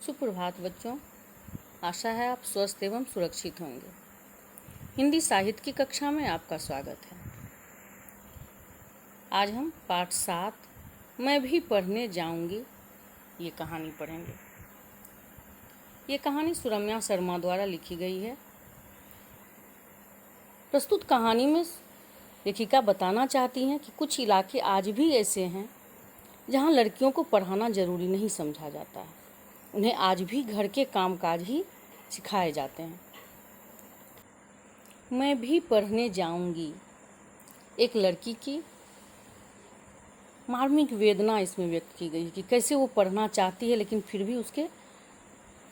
सुप्रभात बच्चों, आशा है आप स्वस्थ एवं सुरक्षित होंगे। हिंदी साहित्य की कक्षा में आपका स्वागत है। आज हम पाठ 7 मैं भी पढ़ने जाऊंगी ये कहानी पढ़ेंगे। ये कहानी सुरम्या शर्मा द्वारा लिखी गई है। प्रस्तुत कहानी में लेखिका बताना चाहती हैं कि कुछ इलाके आज भी ऐसे हैं जहाँ लड़कियों को पढ़ाना जरूरी नहीं समझा जाता है। उन्हें आज भी घर के कामकाज ही सिखाए जाते हैं। मैं भी पढ़ने जाऊंगी, एक लड़की की मार्मिक वेदना इसमें व्यक्त की गई कि कैसे वो पढ़ना चाहती है लेकिन फिर भी उसके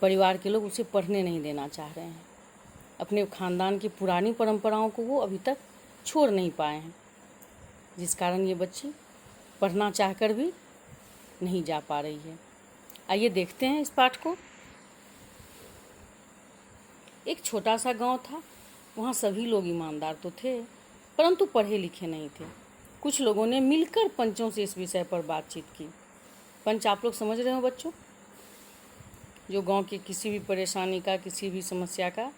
परिवार के लोग उसे पढ़ने नहीं देना चाह रहे हैं। अपने खानदान की पुरानी परंपराओं को वो अभी तक छोड़ नहीं पाए हैं, जिस कारण ये बच्ची पढ़ना चाहकर भी नहीं जा पा रही है। आइए देखते हैं इस पाठ को। एक छोटा सा गांव था। वहाँ सभी लोग ईमानदार तो थे, परंतु पढ़े लिखे नहीं थे। कुछ लोगों ने मिलकर पंचों से इस विषय पर बातचीत की। पंच आप लोग समझ रहे हो बच्चों, जो गांव के किसी भी परेशानी का, किसी भी समस्या का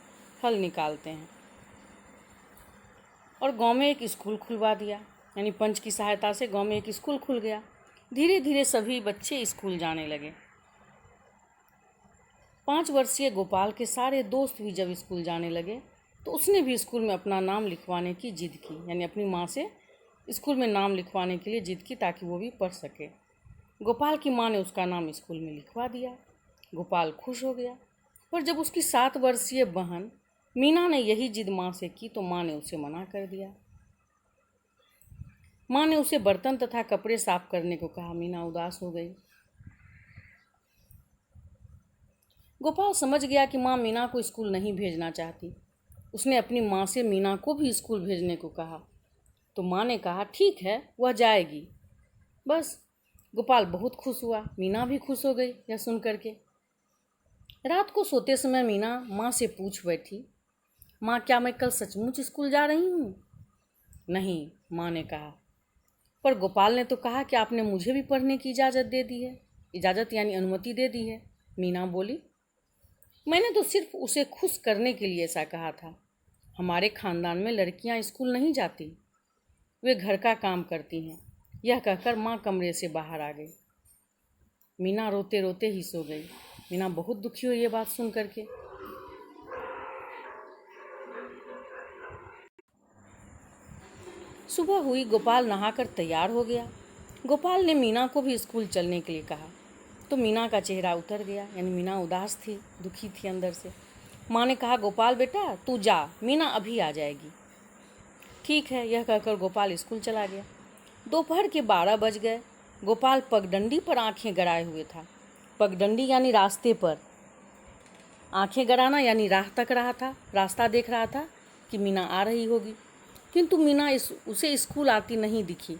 हल निकालते हैं। और गांव में एक स्कूल खुलवा दिया, यानी पंच की सहायता से गांव में एक स्कूल खुल गया। धीरे धीरे सभी बच्चे स्कूल जाने लगे। 5 वर्षीय गोपाल के सारे दोस्त भी जब स्कूल जाने लगे तो उसने भी स्कूल में अपना नाम लिखवाने की जिद की, यानी अपनी माँ से स्कूल में नाम लिखवाने के लिए जिद की ताकि वो भी पढ़ सके। गोपाल की माँ ने उसका नाम स्कूल में लिखवा दिया। गोपाल खुश हो गया। पर जब उसकी 7 वर्षीय बहन मीना ने यही जिद माँ से की तो माँ ने उसे मना कर दिया। माँ ने उसे बर्तन तथा कपड़े साफ करने को कहा। मीना उदास हो गई। गोपाल समझ गया कि माँ मीना को स्कूल नहीं भेजना चाहती। उसने अपनी माँ से मीना को भी स्कूल भेजने को कहा तो माँ ने कहा ठीक है, वह जाएगी। बस गोपाल बहुत खुश हुआ। मीना भी खुश हो गई यह सुन करके। रात को सोते समय मीना माँ से पूछ बैठी, माँ क्या मैं कल सचमुच स्कूल जा रही हूँ? नहीं, माँ ने कहा। पर गोपाल ने तो कहा कि आपने मुझे भी पढ़ने की इजाज़त दे दी है। इजाज़त यानी अनुमति दे दी है। मीना बोली, मैंने तो सिर्फ उसे खुश करने के लिए ऐसा कहा था। हमारे खानदान में लड़कियां स्कूल नहीं जाती, वे घर का काम करती हैं। यह कहकर माँ कमरे से बाहर आ गई। मीना रोते रोते ही सो गई। मीना बहुत दुखी हुई ये बात सुन करके। सुबह हुई, गोपाल नहाकर तैयार हो गया। गोपाल ने मीना को भी स्कूल चलने के लिए कहा तो मीना का चेहरा उतर गया, यानी मीना उदास थी, दुखी थी अंदर से। माँ ने कहा, गोपाल बेटा तू जा, मीना अभी आ जाएगी। ठीक है, यह कहकर गोपाल स्कूल चला गया। दोपहर के 12 बज गए। गोपाल पगडंडी पर आंखें गड़ाए हुए था। पगडंडी यानी रास्ते पर, आंखें गड़ाना यानी राह तक रहा था, रास्ता देख रहा था कि मीना आ रही होगी। किंतु मीना उसे स्कूल आती नहीं दिखी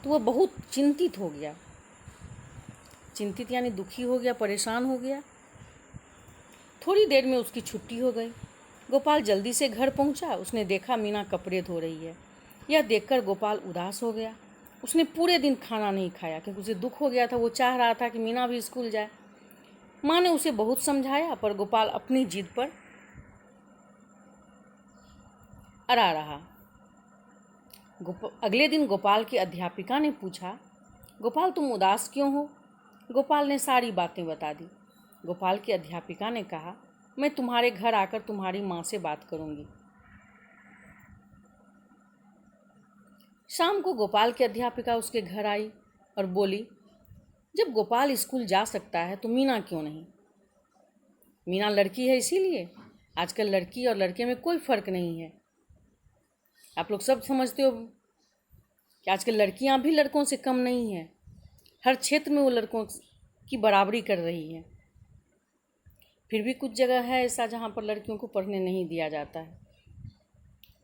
तो वह बहुत चिंतित हो गया। चिंतित यानी दुखी हो गया, परेशान हो गया। थोड़ी देर में उसकी छुट्टी हो गई। गोपाल जल्दी से घर पहुंचा। उसने देखा मीना कपड़े धो रही है। यह देखकर गोपाल उदास हो गया। उसने पूरे दिन खाना नहीं खाया क्योंकि उसे दुख हो गया था। वो चाह रहा था कि मीना भी स्कूल जाए। माँ ने उसे बहुत समझाया पर गोपाल अपनी जिद पर अड़ा रहा। अगले दिन गोपाल की अध्यापिका ने पूछा, गोपाल तुम उदास क्यों हो? गोपाल ने सारी बातें बता दी। गोपाल की अध्यापिका ने कहा, मैं तुम्हारे घर आकर तुम्हारी माँ से बात करूंगी। शाम को गोपाल की अध्यापिका उसके घर आई और बोली, जब गोपाल स्कूल जा सकता है तो मीना क्यों नहीं? मीना लड़की है इसीलिए। आजकल लड़की और लड़के में कोई फर्क नहीं है। आप लोग सब समझते हो कि आजकल लड़कियां भी लड़कों से कम नहीं हैं। हर क्षेत्र में वो लड़कों की बराबरी कर रही है। फिर भी कुछ जगह है ऐसा जहाँ पर लड़कियों को पढ़ने नहीं दिया जाता है।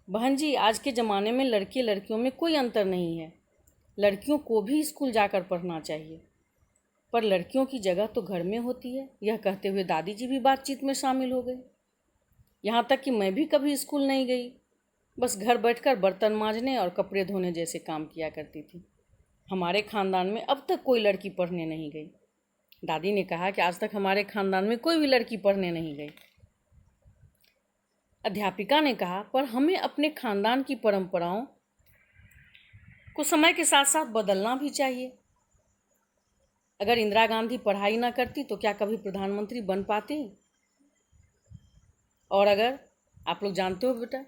बहन जी, आज के ज़माने में लड़के लड़कियों में कोई अंतर नहीं है। लड़कियों को भी स्कूल जाकर पढ़ना चाहिए, पर लड़कियों की जगह तो घर में होती है। यह कहते हुए दादी जी भी बातचीत में शामिल हो गई। यहाँ तक कि मैं भी कभी स्कूल नहीं गई, बस घर बैठकर बर्तन मांजने और कपड़े धोने जैसे काम किया करती थी। हमारे खानदान में अब तक कोई लड़की पढ़ने नहीं गई। दादी ने कहा कि आज तक हमारे खानदान में कोई भी लड़की पढ़ने नहीं गई। अध्यापिका ने कहा, पर हमें अपने खानदान की परंपराओं को समय के साथ साथ बदलना भी चाहिए। अगर इंदिरा गांधी पढ़ाई ना करती तो क्या कभी प्रधानमंत्री बन पाती? और अगर आप लोग जानते हो बेटा,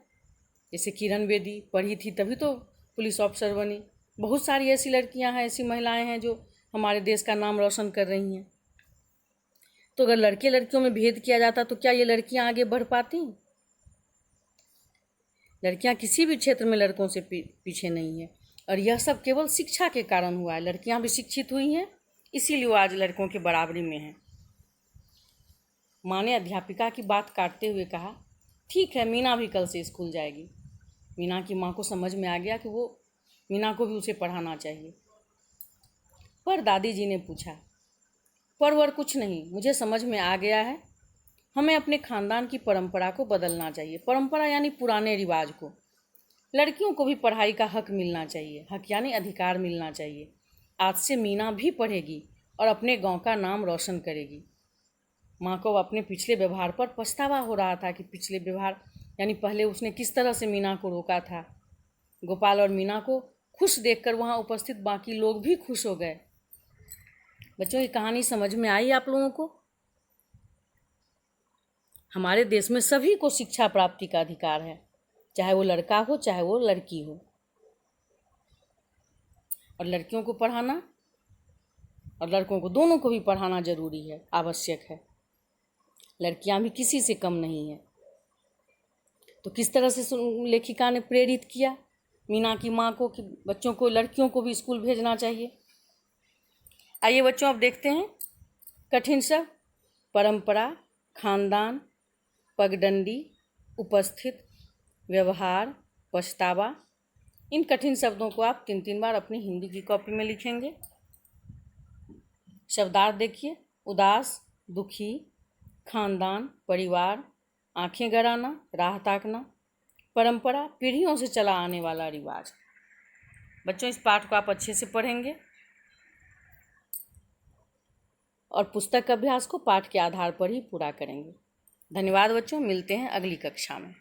जैसे किरण बेदी पढ़ी थी तभी तो पुलिस ऑफिसर बनी। बहुत सारी ऐसी लड़कियां हैं, ऐसी महिलाएं हैं जो हमारे देश का नाम रोशन कर रही हैं। तो अगर लड़के लड़कियों में भेद किया जाता तो क्या ये लड़कियां आगे बढ़ पाती? लड़कियां किसी भी क्षेत्र में लड़कों से पीछे नहीं है, और यह सब केवल शिक्षा के कारण हुआ है। लड़कियां भी शिक्षित हुई हैं, इसीलिए वो आज लड़कों के बराबरी में हैं। माँ ने अध्यापिका की बात काटते हुए कहा, ठीक है, मीना भी कल से स्कूल जाएगी। मीना की माँ को समझ में आ गया कि वो मीना को भी उसे पढ़ाना चाहिए। पर दादी जी ने पूछा, पर कुछ नहीं, मुझे समझ में आ गया है, हमें अपने खानदान की परंपरा को बदलना चाहिए। परंपरा यानी पुराने रिवाज को। लड़कियों को भी पढ़ाई का हक मिलना चाहिए। हक यानी अधिकार मिलना चाहिए। आज से मीना भी पढ़ेगी और अपने गांव का नाम रोशन करेगी। माँ को अपने पिछले व्यवहार पर पछतावा हो रहा था कि पिछले व्यवहार यानी पहले उसने किस तरह से मीना को रोका था। गोपाल और मीना को खुश देखकर वहाँ उपस्थित बाकी लोग भी खुश हो गए। बच्चों, ये कहानी समझ में आई आप लोगों को? हमारे देश में सभी को शिक्षा प्राप्ति का अधिकार है, चाहे वो लड़का हो चाहे वो लड़की हो। और लड़कियों को पढ़ाना और लड़कों को, दोनों को भी पढ़ाना जरूरी है, आवश्यक है। लड़कियां भी किसी से कम नहीं है। तो किस तरह से लेखिका ने प्रेरित किया मीना की माँ को कि बच्चों को, लड़कियों को भी स्कूल भेजना चाहिए। आइए बच्चों, अब देखते हैं कठिन शब्द। परंपरा, खानदान, पगडंडी, उपस्थित, व्यवहार, पछतावा। इन कठिन शब्दों को आप 3-3 बार अपनी हिंदी की कॉपी में लिखेंगे। शब्दार्थ देखिए, उदास, दुखी, खानदान, परिवार, आंखें गड़ाना, राह ताकना, परंपरा, पीढ़ियों से चला आने वाला रिवाज। बच्चों, इस पाठ को आप अच्छे से पढ़ेंगे और पुस्तक अभ्यास को पाठ के आधार पर ही पूरा करेंगे। धन्यवाद बच्चों, मिलते हैं अगली कक्षा में।